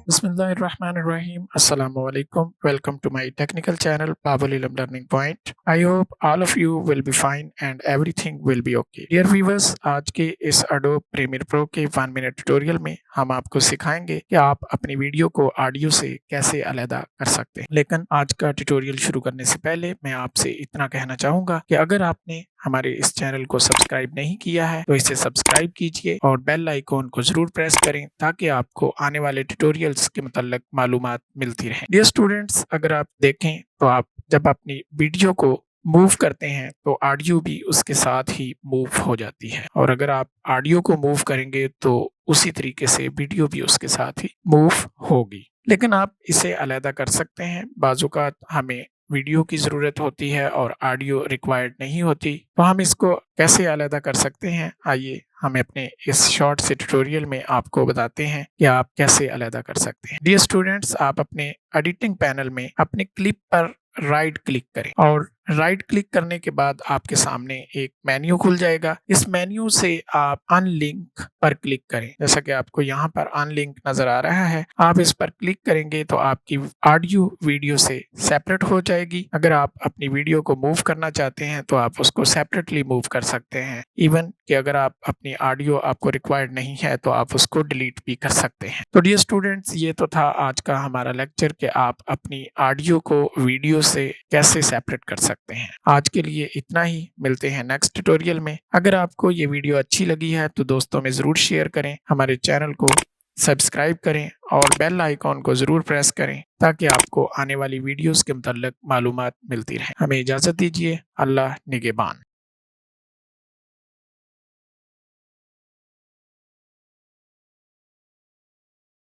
Bismillahirrahmanirrahim. Assalamualaikum. Welcome to my technical channel Babul Learning Point. I hope all of you will be fine and everything will be okay. Dear viewers, आज के इस Adobe Premiere Pro के 1 minute tutorial में हम आपको सिखाएंगे कि आप अपनी वीडियो को ऑडियो से कैसे अलग कर सकते हैं। लेकिन आज का ट्यूटोरियल शुरू करने से पहले मैं आपसे इतना कहना चाहूँगा कि अगर आपने हमारे इस चैनल को सब्सक्राइब नहीं किया है तो इसे सब्सक्राइब कीजिए और बेल आइकॉन को जरूर प्रेस करें ताकि आपको आने वाले ट्यूटोरियल्स के मुताल्लिक मालूमात मिलती रहें। डियर स्टूडेंट्स, अगर आप देखें तो आप जब अपनी वीडियो को मूव करते हैं तो ऑडियो भी उसके साथ ही मूव हो जाती है, और अगर आप ऑडियो को मूव करेंगे तो उसी तरीके से वीडियो भी उसके साथ ही मूव होगी। लेकिन आप इसे अलग कर सकते हैं। बाज़-औक़ात हमें वीडियो की ज़रूरत होती है और ऑडियो रिक्वायर्ड नहीं होती, तो हम इसको कैसे अलग कर सकते हैं, आइए हम अपने इस शॉर्ट से ट्यूटोरियल में आपको बताते हैं कि आप कैसे अलग कर सकते हैं। डियर स्टूडेंट्स, आप अपने एडिटिंग पैनल में अपने क्लिप पर राइट क्लिक करें और राइट क्लिक करने के बाद आपके सामने एक मेन्यू खुल जाएगा। इस मेन्यू से आप अनलिंक पर क्लिक करें। जैसा कि आपको यहाँ पर अनलिंक नजर आ रहा है, आप इस पर क्लिक करेंगे तो आपकी ऑडियो वीडियो से सेपरेट हो जाएगी। अगर आप अपनी वीडियो को मूव करना चाहते हैं तो आप उसको सेपरेटली मूव कर सकते हैं। इवन कि अगर आप अपनी ऑडियो आपको रिक्वायर्ड नहीं है तो आप उसको डिलीट भी कर सकते हैं। तो डियर स्टूडेंट्स, ये तो था आज का हमारा लेक्चर कि आप अपनी ऑडियो को वीडियो से कैसे सेपरेट कर सकते हैं। आज के लिए इतना ही, मिलते हैं नेक्स्ट ट्यूटोरियल में। अगर आपको ये वीडियो अच्छी लगी है तो दोस्तों में ज़रूर शेयर करें, हमारे चैनल को सब्सक्राइब करें और बेल आइकॉन को ज़रूर प्रेस करें ताकि आपको आने वाली वीडियोस के मुताल्लिक मालूमात मिलती रहे। हमें इजाज़त दीजिए। अल्लाह निगहबान।